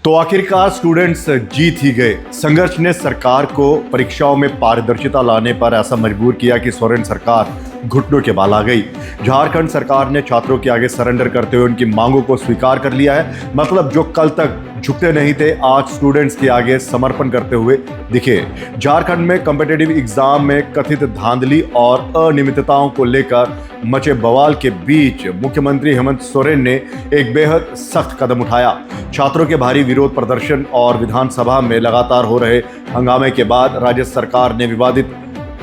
तो आखिरकार स्टूडेंट्स जीत ही गए। संघर्ष ने सरकार को परीक्षाओं में पारदर्शिता लाने पर ऐसा मजबूर किया कि सोरेन सरकार घुटनों के बल आ गई। झारखंड सरकार ने छात्रों के आगे सरेंडर करते हुए उनकी मांगों को स्वीकार कर लिया है। मतलब जो कल तक झुकते नहीं थे, आज स्टूडेंट्स के आगे समर्पण करते हुए दिखे। झारखंड में कॉम्पिटिटिव एग्जाम में कथित धांधली और अनियमितताओं को लेकर मचे बवाल के बीच मुख्यमंत्री हेमंत सोरेन ने एक बेहद सख्त कदम उठाया। छात्रों के भारी विरोध प्रदर्शन और विधानसभा में लगातार हो रहे हंगामे के बाद राज्य सरकार ने विवादित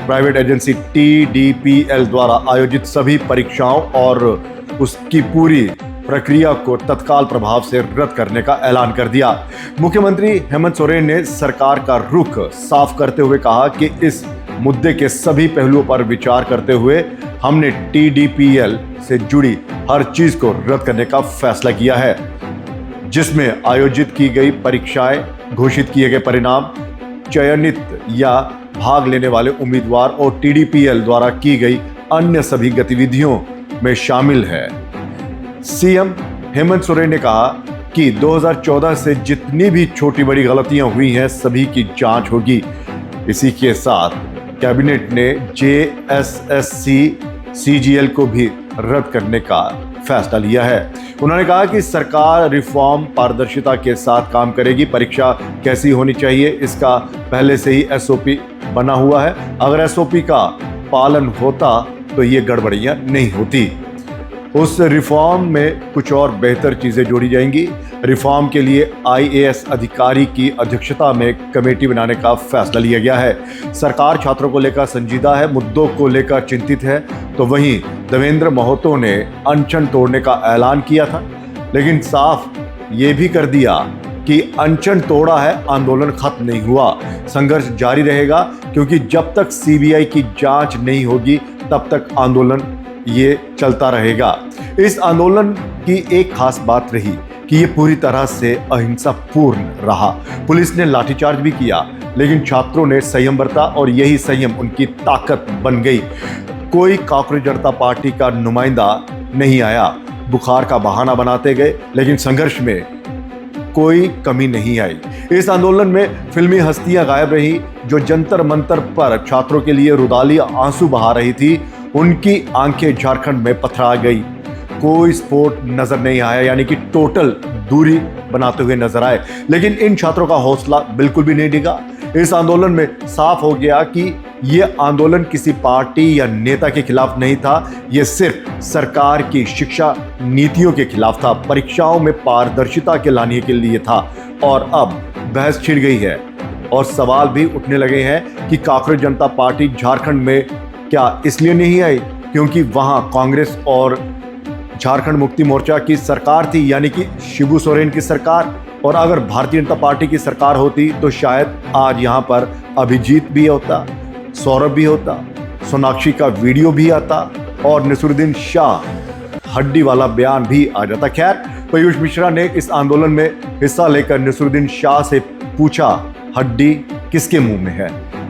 प्राइवेट एजेंसी TDPL द्वारा आयोजित सभी परीक्षाओं और उसकी पूरी प्रक्रिया को तत्काल प्रभाव से रद्द करने का ऐलान कर दिया। मुख्यमंत्री हेमंत सोरेन ने सरकार का रुख साफ करते हुए कहा कि इस मुद्दे के सभी पहलुओं पर विचार करते हुए हमने TDPL से जुड़ी हर चीज को रद्द करने का फैसला किया है, जिसमें आयोजित की गई परीक्षाएं, घोषित किए गए परिणाम, चयनित या भाग लेने वाले उम्मीदवार और TDPL द्वारा की गई अन्य सभी गतिविधियों में शामिल है। सीएम हेमंत सोरेन ने कहा कि 2014 से जितनी भी छोटी बड़ी गलतियां हुई हैं, सभी की जांच होगी। इसी के साथ कैबिनेट ने JSSC CGL को भी रद्द करने का फैसला लिया है। उन्होंने कहा कि सरकार रिफॉर्म पारदर्शिता के साथ काम करेगी। परीक्षा कैसी होनी चाहिए, इसका पहले से ही SOP बना हुआ है। अगर SOP का पालन होता तो ये गड़बड़ियां नहीं होती। उस रिफॉर्म में कुछ और बेहतर चीजें जोड़ी जाएंगी। रिफॉर्म के लिए IAS अधिकारी की अध्यक्षता में कमेटी बनाने का फैसला लिया गया है। सरकार छात्रों को लेकर संजीदा है, मुद्दों को लेकर चिंतित है। तो वहीं देवेंद्र महतो ने अनशन तोड़ने का ऐलान किया था, लेकिन साफ ये भी कर दिया कि अनशन तोड़ा है, आंदोलन खत्म नहीं हुआ। संघर्ष जारी रहेगा, क्योंकि जब तक CBI की जांच नहीं होगी तब तक आंदोलन ये चलता रहेगा। इस आंदोलन की एक खास बात रही कि ये पूरी तरह से अहिंसा पूर्ण रहा। पुलिस ने लाठीचार्ज भी किया, लेकिन छात्रों ने संयम बरता और यही संयम उनकी ताकत बन गई। कोई कांग्रेस जनता पार्टी का नुमाइंदा नहीं आया, बुखार का बहाना बनाते गए, लेकिन संघर्ष में कोई कमी नहीं आई। इस आंदोलन में फिल्मी हस्तियां गायब रही। जो जंतर मंतर पर छात्रों के लिए रुदाली आंसू बहा रही थी, उनकी आंखें झारखंड में पथरा गई। कोई स्पोर्ट नजर नहीं आया, यानी कि टोटल दूरी बनाते हुए नजर आए। लेकिन इन छात्रों का हौसला बिल्कुल भी नहीं डिगा। इस आंदोलन में साफ हो गया कि यह आंदोलन किसी पार्टी या नेता के खिलाफ नहीं था, यह सिर्फ सरकार की शिक्षा नीतियों के खिलाफ था, परीक्षाओं में पारदर्शिता के लाने के लिए था। और अब बहस छिड़ गई है और सवाल भी उठने लगे हैं कि कांग्रेस जनता पार्टी झारखंड में क्या इसलिए नहीं आई क्योंकि वहां कांग्रेस और झारखंड मुक्ति मोर्चा की सरकार थी, यानी कि शिबू सोरेन की सरकार। और अगर भारतीय जनता पार्टी की सरकार होती तो शायद आज यहां पर अभिजीत भी होता, सौरभ भी होता, सोनाक्षी का वीडियो भी आता और नसीरुद्दीन शाह हड्डी वाला बयान भी आ जाता। खैर, पीयूष मिश्रा ने इस आंदोलन में हिस्सा लेकर नसीरुद्दीन शाह से पूछा, हड्डी किसके मुंह में है।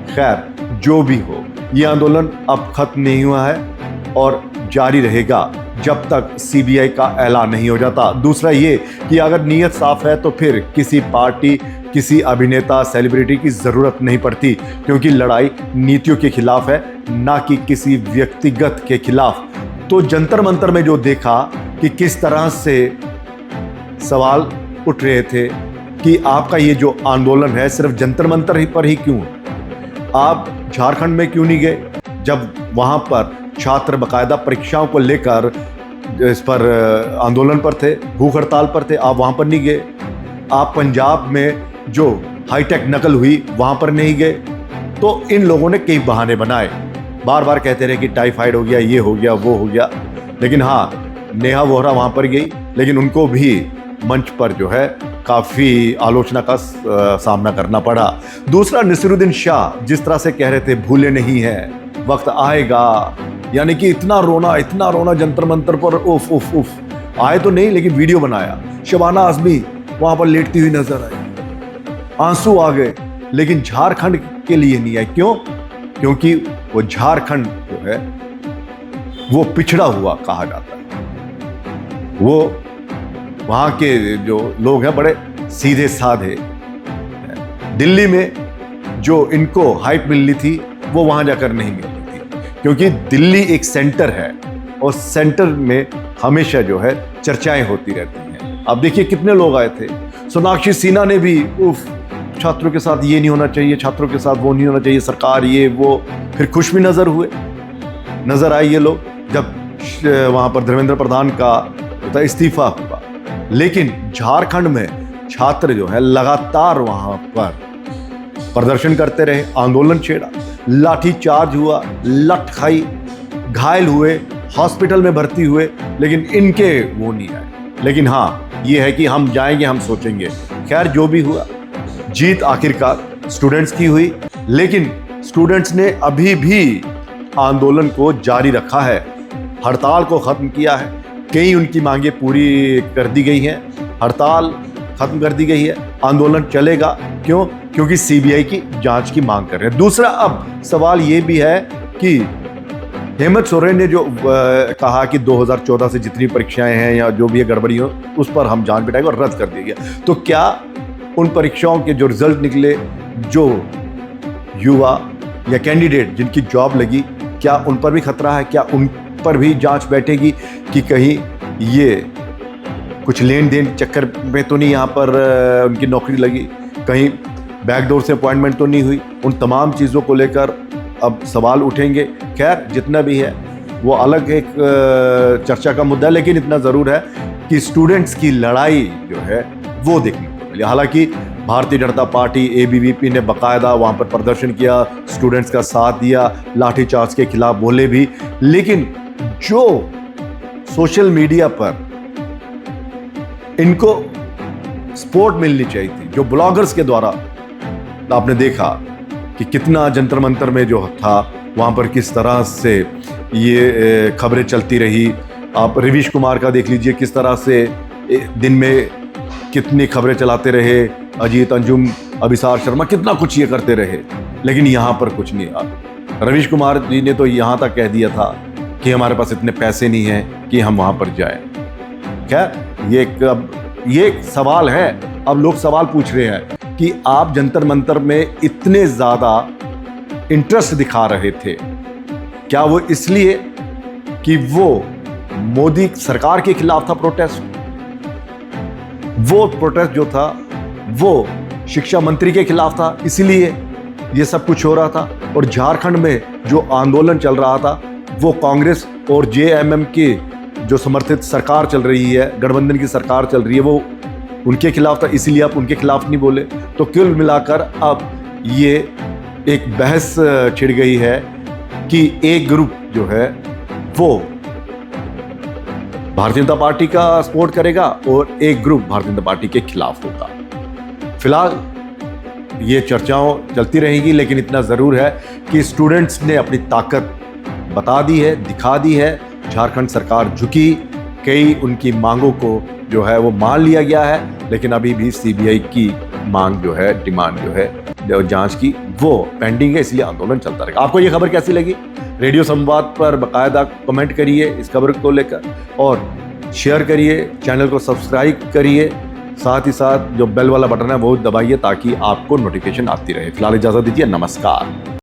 खैर, जो भी हो, ये आंदोलन अब खत्म नहीं हुआ है और जारी रहेगा जब तक CBI का ऐलान नहीं हो जाता। दूसरा ये कि अगर नीयत साफ है तो फिर किसी पार्टी, किसी अभिनेता, सेलिब्रिटी की जरूरत नहीं पड़ती, क्योंकि लड़ाई नीतियों के खिलाफ है, ना कि किसी व्यक्तिगत के खिलाफ। तो जंतर मंतर में जो देखा कि किस तरह से सवाल उठ रहे थे कि आपका ये जो आंदोलन है सिर्फ जंतर मंतर पर ही क्यों, आप झारखंड में क्यों नहीं गए, जब वहां पर छात्र बकायदा परीक्षाओं को लेकर इस पर आंदोलन पर थे, भूख हड़ताल पर थे, आप वहां पर नहीं गए। आप पंजाब में जो हाईटेक नकल हुई वहां पर नहीं गए। तो इन लोगों ने कई बहाने बनाए, बार बार कहते रहे कि टाइफाइड हो गया, ये हो गया, वो हो गया। लेकिन हाँ, नेहा वोहरा वहां पर गई, लेकिन उनको भी मंच पर जो है काफी आलोचना का सामना करना पड़ा। दूसरा, नसीरुद्दीन शाह जिस तरह से कह रहे थे भूले नहीं है, वक्त आएगा, यानी कि इतना रोना जंतर मंतर पर, उफ उफ उफ। आए तो नहीं, लेकिन वीडियो बनाया। शबाना आजमी वहां पर लेटती हुई नजर आई, आंसू आ गए, लेकिन झारखंड के लिए नहीं आए। क्यों? क्योंकि वो झारखंड जो है वो पिछड़ा हुआ कहा जाता है। वो वहाँ के जो लोग हैं बड़े सीधे साधे। दिल्ली में जो इनको हाइप मिलनी थी वो वहां जाकर नहीं मिलती थी, क्योंकि दिल्ली एक सेंटर है और सेंटर में हमेशा जो है चर्चाएं होती रहती हैं। अब देखिए कितने लोग आए थे। सोनाक्षी सिन्हा ने भी छात्रों के साथ ये नहीं होना चाहिए, छात्रों के साथ वो नहीं होना चाहिए, सरकार ये वो, फिर खुश भी नजर आए ये लोग जब वहां पर धर्मेंद्र प्रधान का इस्तीफा हुआ। लेकिन झारखंड में छात्र जो है लगातार वहां पर प्रदर्शन करते रहे, आंदोलन छेड़ा, लाठी चार्ज हुआ, लठ खाई, घायल हुए, हॉस्पिटल में भर्ती हुए, लेकिन इनके वो नहीं आए। लेकिन हाँ, ये है कि हम जाएंगे, हम सोचेंगे। खैर जो भी हुआ, जीत आखिरकार स्टूडेंट्स की हुई, लेकिन स्टूडेंट्स ने अभी भी आंदोलन को जारी रखा है, हड़ताल को खत्म किया है। कई उनकी मांगे पूरी कर दी गई हैं, हड़ताल खत्म कर दी गई है, आंदोलन चलेगा। क्यों? क्योंकि सीबीआई की जांच की मांग कर रहे हैं। दूसरा अब सवाल ये भी है कि हेमंत सोरेन ने जो कहा कि 2014 से जितनी परीक्षाएं हैं या जो भी है गड़बड़ी हो, उस पर हम जांच बिठाएंगे और रद्द कर दिया गया। तो क्या उन परीक्षाओं के जो रिजल्ट निकले, जो युवा या कैंडिडेट जिनकी जॉब लगी, क्या उन पर भी खतरा है? क्या उन पर भी जांच बैठेगी कि कहीं ये कुछ लेन देन चक्कर में तो नहीं यहाँ पर उनकी नौकरी लगी, कहीं बैकडोर से अपॉइंटमेंट तो नहीं हुई? उन तमाम चीज़ों को लेकर अब सवाल उठेंगे। खैर जितना भी है वो अलग एक चर्चा का मुद्दा है, लेकिन इतना ज़रूर है कि स्टूडेंट्स की लड़ाई जो है वो देखने को मिली। हालांकि भारतीय जनता पार्टी एबीवीपी ने बाकायदा वहाँ पर प्रदर्शन किया, स्टूडेंट्स का साथ दिया, लाठीचार्ज के खिलाफ बोले भी, लेकिन जो सोशल मीडिया पर इनको सपोर्ट मिलनी चाहिए थी, जो ब्लॉगर्स के द्वारा आपने देखा कि कितना जंतर मंतर में जो था वहाँ पर किस तरह से ये खबरें चलती रही। आप रवीश कुमार का देख लीजिए, किस तरह से दिन में कितनी खबरें चलाते रहे, अजीत, अंजुम, अभिसार शर्मा कितना कुछ ये करते रहे, लेकिन यहाँ पर कुछ नहीं। रवीश कुमार जी ने तो यहाँ तक कह दिया था कि हमारे पास इतने पैसे नहीं हैं कि हम वहाँ पर जाएं। खैर ये एक सवाल है। अब लोग सवाल पूछ रहे हैं कि आप जंतर मंतर में इतने ज़्यादा इंटरेस्ट दिखा रहे थे, क्या वो इसलिए कि वो मोदी सरकार के खिलाफ था प्रोटेस्ट? वो प्रोटेस्ट जो था वो शिक्षा मंत्री के खिलाफ था, इसलिए ये सब कुछ हो रहा था। और झारखंड में जो आंदोलन चल रहा था वो कांग्रेस और जेएमएम की जो समर्थित सरकार चल रही है, गठबंधन की सरकार चल रही है, वो उनके खिलाफ था, इसीलिए आप उनके खिलाफ नहीं बोले। तो कुल मिलाकर अब ये एक बहस छिड़ गई है कि एक ग्रुप जो है वो भारतीय जनता पार्टी का सपोर्ट करेगा और एक ग्रुप भारतीय जनता पार्टी के खिलाफ होगा। फिलहाल ये चर्चाएं चलती रहेंगी, लेकिन इतना जरूर है कि स्टूडेंट्स ने अपनी ताकत बता दी है, दिखा दी है। झारखंड सरकार झुकी, कई उनकी मांगों को जो है वो मान लिया गया है, लेकिन अभी भी सीबीआई की मांग जो है, डिमांड जो है जांच की, वो पेंडिंग है, इसलिए आंदोलन चलता रहेगा। आपको ये खबर कैसी लगी? रेडियो संवाद पर बाकायदा कमेंट करिए इस खबर को लेकर और शेयर करिए, चैनल को सब्सक्राइब करिए, साथ ही साथ जो बेल वाला बटन है वो दबाइए ताकि आपको नोटिफिकेशन आती रहे। फिलहाल इजाजत दीजिए, नमस्कार।